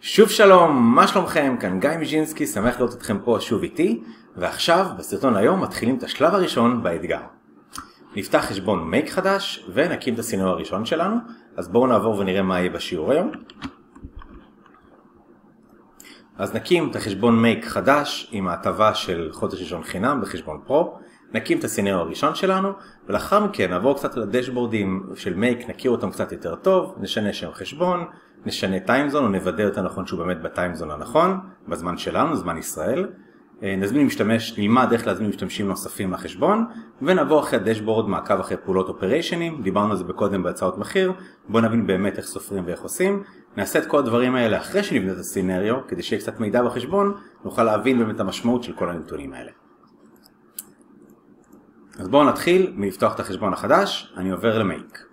שוב שלום, מה שלומכם? כאן גיא מיז'ינסקי, שמח לראות אתכם פה שוב איתי, ועכשיו בסרטון היום מתחילים את השלב הראשון באתגר. נפתח חשבון מייק חדש ונקים את הסינור הראשון שלנו, אז בואו נעבור ונראה מה יהיה בשיעור היום. אז נקים את החשבון מייק חדש עם ההטבה של חודש ראשון חינם בחשבון פרו, נקים את הסינור הראשון שלנו, ולאחר מכן נעבור קצת לדשבורדים של מייק, נכיר אותם קצת יותר טוב, נשנה שם חשבון, נשנה טיימזון, או נוודא יותר נכון שהוא באמת בטיימזון הנכון, בזמן שלנו, זמן ישראל. נלמד איך להזמין משתמשים נוספים לחשבון, ונעבור אחרי דשבורד מעקב אחרי פעולות אופריישנים, דיברנו על זה בקודם בהצעות מחיר, בואו נבין באמת איך סופרים ואיך עושים. נעשה את כל הדברים האלה אחרי שנבנה את הסינריו, כדי שיהיה קצת מידע בחשבון, נוכל להבין באמת המשמעות של כל הנתונים האלה. אז בואו נתחיל מלפתוח את החשבון החדש, אני עובר למייק.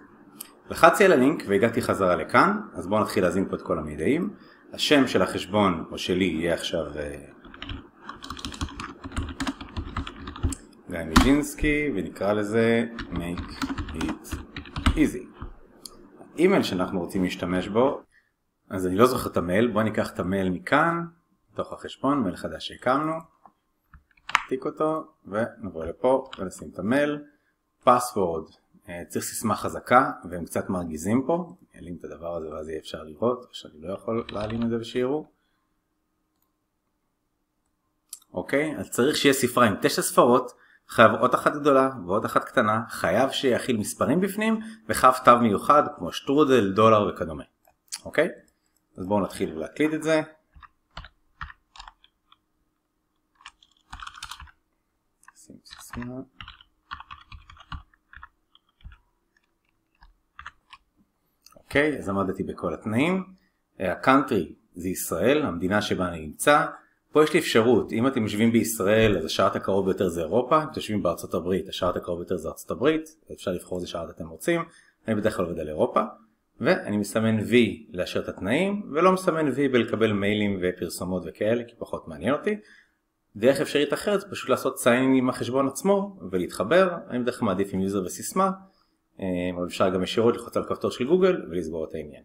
לחצתי על הלינק והגעתי חזרה לכאן, אז בואו נתחיל להזין פה את כל המידעים. השם של החשבון או שלי יהיה עכשיו גיא מיז'ינסקי, ונקרא לזה Make It Easy. האימייל שאנחנו רוצים להשתמש בו, אז אני לא זוכר את המייל, בואו ניקח את המייל מכאן, בתוך החשבון, מייל חדש שהקמנו, נעתיק אותו ונבוא לפה ונשים את המייל. פסוורד, צריך סיסמה חזקה, והם קצת מרגיזים פה, נעלים את הדבר הזה ואז יהיה אפשר לראות, שאני לא יכול להעלים את זה ושיראו. אוקיי, אז צריך שיהיה ספרה עם 9 ספרות, חייב עוד אחת גדולה ועוד אחת קטנה, חייב שיכיל מספרים בפנים, וחייב תו מיוחד כמו שטרודל, דולר וכדומה. אוקיי? אז בואו נתחיל להקליד את זה. שים סיסמה. אוקיי, אז עמדתי בכל התנאים. הקאנטרי זה ישראל, המדינה שבה אני נמצא. פה יש לי אפשרות, אם אתם יושבים בישראל, אז השער הקרוב ביותר זה אירופה. אם אתם יושבים בארצות הברית, השער הקרוב ביותר זה ארצות הברית. אפשר לבחור איזה שער אתם רוצים. אני בדרך כלל עובד על אירופה. ואני מסמן V לאשר את התנאים, ולא מסמן V בלקבל מיילים ופרסומות וכאלה, כי פחות מעניין אותי. דרך אפשרית אחרת, פשוט לעשות סיין עם החשבון עצמו ולהתחבר. אני בדרך כלל מעדיף עם יוזר וסיסמה. אבל אפשר גם ישירות ללחוץ על כפתור של גוגל ולסגור את העניין.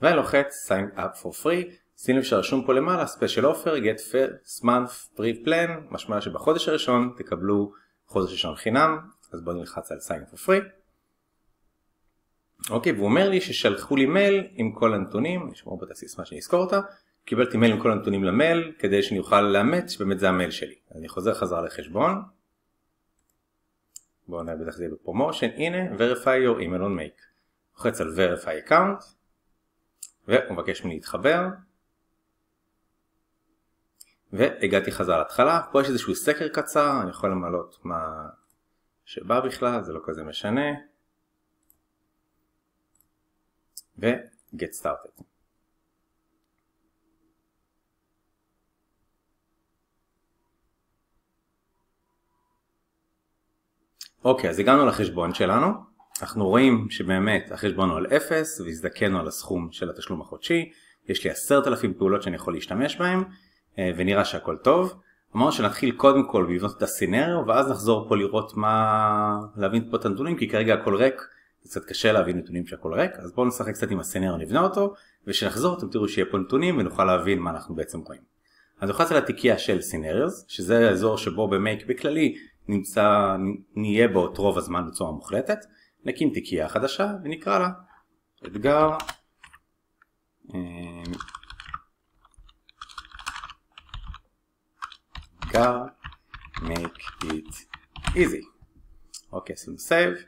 ואני לוחץ sign up for free, שימו לב שרשום פה למעלה special offer get first month free plan, משמע שבחודש הראשון תקבלו חודש ראשון חינם. אז בואו נלחץ על sign up for free. אוקיי, והוא אומר לי ששלחו לי מייל עם כל הנתונים, אני אשמור את הסיסמה שאני אזכור אותה, קיבלתי מייל עם כל הנתונים למייל כדי שאני אוכל לאמת שבאמת זה המייל שלי. אני חוזר חזרה לחשבון. בואו נראה בטח זה יהיה בפרומושן, הנה, verify your email on make. לוחץ על verify account, והוא מבקש ממני להתחבר, והגעתי חזרה להתחלה. פה יש איזשהו סקר קצר, אני יכול למלות מה שבא בכלל, זה לא כזה משנה, ו-get started. אוקיי, אז הגענו לחשבון שלנו. אנחנו רואים שבאמת החשבון הוא על 0 והזדקנו על הסכום של התשלום החודשי. יש לי 10,000 פעולות שאני יכול להשתמש בהן, ונראה שהכל טוב. אמרנו שנתחיל קודם כל לבנות את הסינריו, ואז נחזור פה לראות להבין פה את הנתונים, כי כרגע הכל ריק, זה קצת קשה להבין נתונים שהכל ריק. אז בואו נשחק קצת עם הסינריו, נבנה אותו, ושנחזור אתם תראו שיהיה פה נתונים ונוכל להבין מה אנחנו בעצם רואים. אז נלחץ על התיקייה של סינריוס, שזה האזור שבו במייק בכללי נהיה בו את רוב הזמן בצורה מוחלטת. נקים תיקייה חדשה ונקרא לה אתגר make it easy. אוקיי, שימו save.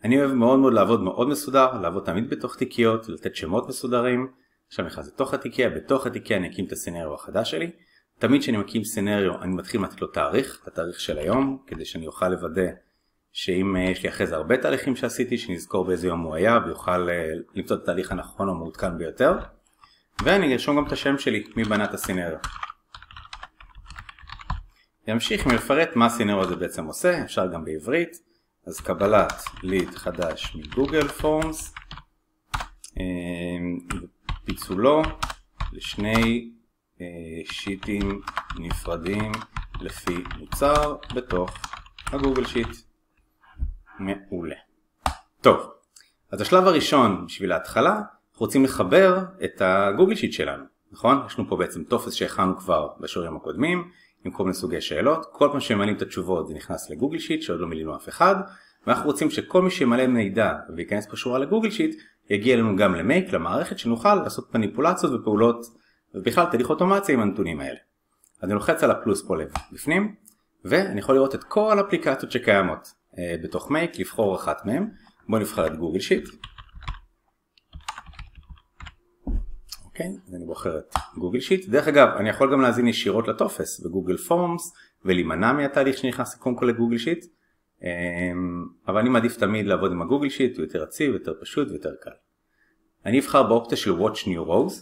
אני אוהב מאוד לעבוד מאוד מסודר, לעבוד תמיד בתוך תיקיות, לתת שמות מסודרים. עכשיו נכנס לתוך התיקייה, בתוך התיקייה אני אקים את הסינריו החדש שלי. תמיד כשאני מקים סינריו אני מתחיל לתת לו תאריך, את התאריך של היום, כדי שאני אוכל לוודא שאם יש לי אחרי זה הרבה תהליכים שעשיתי, שנזכור באיזה יום הוא היה, ויוכל למצוא את התהליך הנכון או מעודכן ביותר. ואני ארשום גם את השם שלי, מי בנה את הסינריו. ימשיך מלפרט מה הסינריו הזה בעצם עושה, אפשר גם בעברית. אז קבלת ליד חדש מגוגל פורמס, פיצולו לשני שיטים נפרדים לפי מוצר בתוך הגוגל שיט. מעולה. טוב, אז השלב הראשון בשביל ההתחלה, אנחנו רוצים לחבר את הגוגל שיט שלנו. נכון? יש לנו פה בעצם טופס שהכנו כבר בשיעורים הקודמים, עם כל מיני סוגי שאלות. כל פעם שממלאים את התשובות זה נכנס לגוגל שיט, שעוד לא מילאנו אף אחד, ואנחנו רוצים שכל מי שימלא מידע וייכנס פה שורה לגוגל שיט, יגיע לנו גם למייק, למערכת, שנוכל לעשות מניפולציות ופעולות, ובכלל תהליך אוטומציה עם הנתונים האלה. אז אני לוחץ על הפלוס פה בפנים, ואני יכול לראות את כל האפליקציות שקיימות בתוך מייק, לבחור אחת מהם. בואו נבחר את גוגל שיט. אוקיי, אז אני בוחר את גוגל שיט. דרך אגב, אני יכול גם להזין ישירות לטופס בגוגל פורמס, ולהימנע מהתהליך שנכנס קודם כל לגוגל שיט. אבל אני מעדיף תמיד לעבוד עם הגוגל שיט, הוא יותר רציף, יותר פשוט ויותר קל. אני אבחר באופציה של Watch New Rows.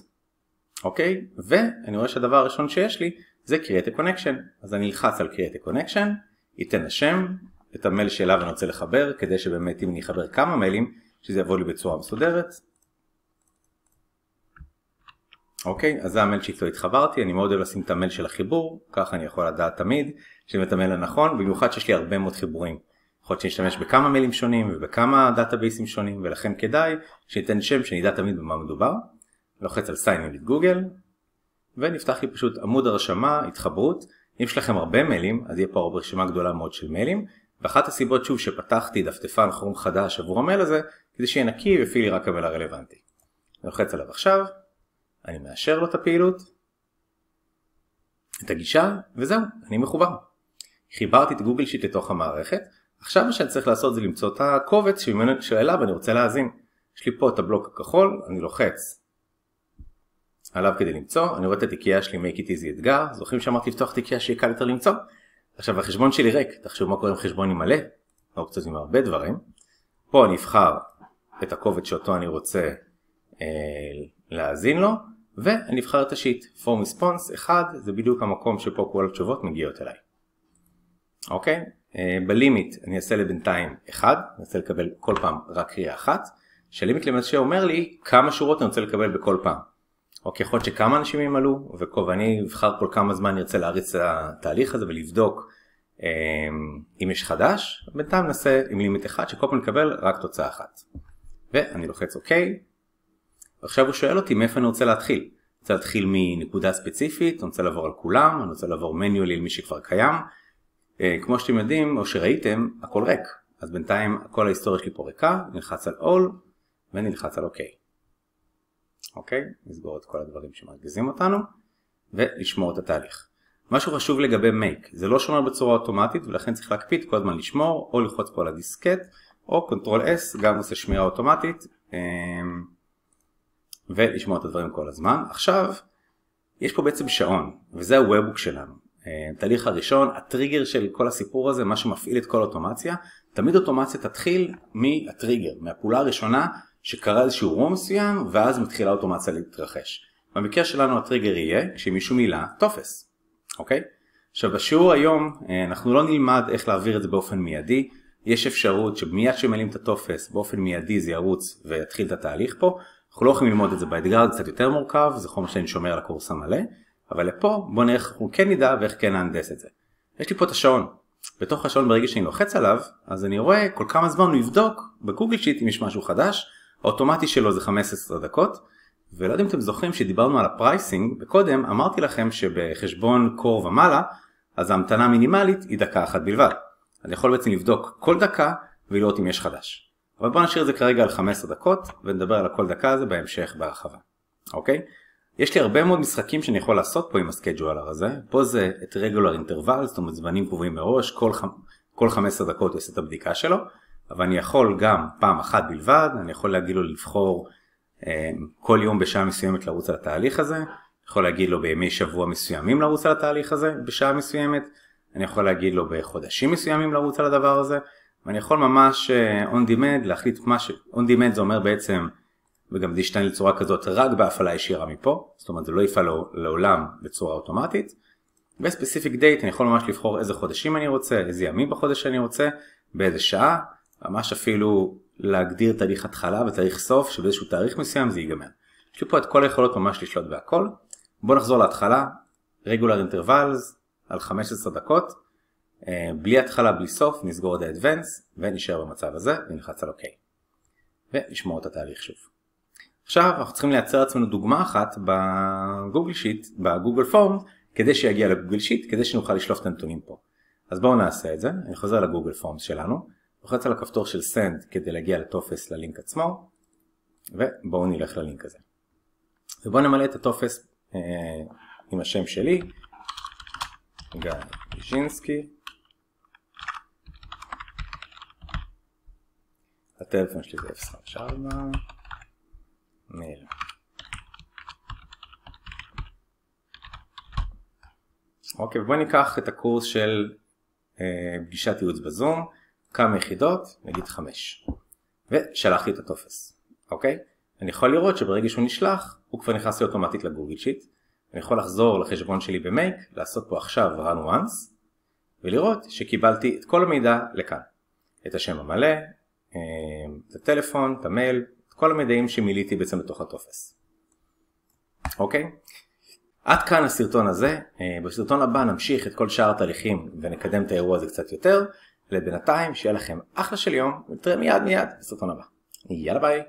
אוקיי, ואני רואה שהדבר הראשון שיש לי זה Create a Connection. אז אני אלחץ על Create a Connection, ייתן השם, את המייל שאליו אני רוצה לחבר, כדי שבאמת אם אני אחבר כמה מיילים, שזה יבוא לי בצורה מסודרת. אוקיי, אז זה המייל שאיתו התחברתי, אני מאוד אוהב לשים את המייל של החיבור, ככה אני יכול לדעת תמיד שזה המייל הנכון, במיוחד שיש לי הרבה מאוד חיבורים. יכול להיות שנשתמש בכמה מיילים שונים ובכמה דאטאבייסים שונים, ולכן כדאי שניתן שם שנדע תמיד במה מדובר. לוחץ על Sign in with Google, ונפתח לי פשוט עמוד הרשמה, התחברות. אם יש לכם הרבה מיילים, אז יהיה פה רשימה גדולה מאוד של מיילים, ואחת הסיבות שוב שפתחתי דפדפן כרום חדש עבור המייל הזה, כדי שיהיה נקי ויפעיל לי רק המייל הרלוונטי. אני לוחץ עליו עכשיו, אני מאשר לו את הפעילות, את הגישה, וזהו, אני מחובר. חיברתי את גוגל שיט לתוך המערכת, עכשיו מה שאני צריך לעשות זה למצוא את הקובץ שאליו אני רוצה להאזין. יש לי פה את הבלוק הכחול, אני לוחץ עליו כדי למצוא, אני רואה את התיקייה שלי Make it easy אתגר, זוכרים שאמרתי לפתוח תיקייה שיהיה קל יותר למצוא? עכשיו החשבון שלי ריק, תחשבו מה קורה עם חשבון עם מלא, אופציות עם הרבה דברים. פה אני אבחר את הקובץ שאותו אני רוצה להאזין לו, ואני אבחר את השיט, Form Response 1, זה בדיוק המקום שפה כל התשובות מגיעות אליי. אוקיי? בלימיט אני אעשה לבינתיים 1, אני רוצה לקבל כל פעם רק קריאה אחת, שלימיט למעשה אומר לי כמה שורות אני רוצה לקבל בכל פעם. אוקיי, יכול להיות שכמה אנשים ימלאו, ואני אבחר כל כמה זמן אני ארצה להריץ את התהליך הזה ולבדוק אם יש חדש. בינתיים נעשה עם לימיט 1 שכל פעם נקבל רק תוצאה אחת. ואני לוחץ אוקיי. עכשיו הוא שואל אותי מאיפה אני רוצה להתחיל. אני רוצה להתחיל מנקודה ספציפית, אני רוצה לעבור על כולם, אני רוצה לעבור מניואלי למי שכבר קיים. כמו שאתם יודעים או שראיתם, הכל ריק. אז בינתיים כל ההיסטוריה שלי פה ריקה, נלחץ על All ונלחץ על אוקיי. אוקיי, נסגור את כל הדברים שמרגיזים אותנו, ולשמור את התהליך. משהו חשוב לגבי Make, זה לא שומר בצורה אוטומטית, ולכן צריך להקפיד כל הזמן לשמור, או ללחוץ פה על הדיסקט, או Ctrl S, גם עושה שמירה אוטומטית, ולשמור את הדברים כל הזמן. עכשיו, יש פה בעצם שעון, וזה הוובוק שלנו. תהליך הראשון, הטריגר של כל הסיפור הזה, מה שמפעיל את כל האוטומציה, תמיד אוטומציה תתחיל מהטריגר, מהפעולה הראשונה, שקרה איזשהו אירוע מסוים, ואז מתחילה אוטומציה להתרחש. במקרה שלנו הטריגר יהיה כשמישהו מילא טופס. אוקיי? עכשיו בשיעור היום אנחנו לא נלמד איך להעביר את זה באופן מיידי. יש אפשרות שמיד שמילאים את הטופס באופן מיידי זה ירוץ ויתחיל את התהליך פה. אנחנו לא יכולים ללמוד את זה באתגר, זה קצת יותר מורכב, זה חומר שאני שומר על הקורס המלא. אבל לפה בואו נראה איך אנחנו כן נדע ואיך כן נהנדס את זה. יש לי פה את השעון. בתוך השעון ברגע שאני לוחץ עליו, אז אני רואה כל כמה זמן הוא יבדוק בגוגל שיט אם יש משהו חדש. האוטומטי שלו זה 15 דקות, ולא יודעים אם אתם זוכרים שדיברנו על הפרייסינג, וקודם אמרתי לכם שבחשבון קור ומעלה, אז ההמתנה המינימלית היא דקה אחת בלבד. אני יכול בעצם לבדוק כל דקה ולראות אם יש חדש. אבל בואו נשאיר את זה כרגע על 15 דקות, ונדבר על הכל דקה הזה בהמשך בהרחבה. אוקיי? יש לי הרבה מאוד משחקים שאני יכול לעשות פה עם הסקייג'ואלר הזה. פה זה את רגולר אינטרוול, זאת אומרת זמנים קבועים מראש, כל 15 דקות עושה את הבדיקה שלו. אבל אני יכול גם פעם אחת בלבד, אני יכול להגיד לו לבחור כל יום בשעה מסוימת לרוץ על התהליך הזה, אני יכול להגיד לו בימי שבוע מסוימים לרוץ על התהליך הזה בשעה מסוימת, אני יכול להגיד לו בחודשים מסוימים לרוץ על הדבר הזה, ואני יכול ממש on demand להחליט מה on demand זה אומר בעצם, וגם זה ישתנה לצורה כזאת רק בהפעלה ישירה מפה, זאת אומרת זה לא יפעל לעולם בצורה אוטומטית, בספציפיק דייט אני יכול ממש לבחור איזה חודשים אני רוצה, איזה ימים בחודש אני רוצה, באיזה שעה, ממש אפילו להגדיר תאריך התחלה ותאריך סוף שבאיזשהו תאריך מסוים זה ייגמר. יש לי פה את כל היכולות ממש לשלוט בהכל. בואו נחזור להתחלה, regular intervals על 15 דקות, בלי התחלה בלי סוף, נסגור את ה-advance ונשאר במצב הזה ונלחץ על OK. ונשמור את התהליך שוב. עכשיו אנחנו צריכים לייצר לעצמנו דוגמה אחת בגוגל שיט, בגוגל פורמס, כדי שיגיע לגוגל שיט, כדי שנוכל לשלוף את הנתונים פה. אז בואו נעשה את זה. אני חוזר לגוגל פורמס שלנו, לוחץ על הכפתור של send כדי להגיע לטופס ללינק עצמו, ובואו נלך ללינק הזה. ובואו נמלא את הטופס עם השם שלי, גיא ז'ינסקי, הטלפון שלי זה 054, מייל. אוקיי, ובואו ניקח את הקורס של פגישת ייעוץ בזום, כמה יחידות, נגיד 5, ושלחתי את הטופס. אוקיי? אני יכול לראות שברגע שהוא נשלח, הוא כבר נכנס לי אוטומטית לגוגל שיט. אני יכול לחזור לחשבון שלי במייק, לעשות פה עכשיו run once, ולראות שקיבלתי את כל המידע לכאן. את השם המלא, את הטלפון, את המייל, את כל המידעים שמיליתי בעצם בתוך הטופס. אוקיי? עד כאן הסרטון הזה. בסרטון הבא נמשיך את כל שאר התהליכים ונקדם את האירוע הזה קצת יותר. לבינתיים שיהיה לכם אחלה של יום, ונתראה מיד בסרטון הבא. יאללה ביי.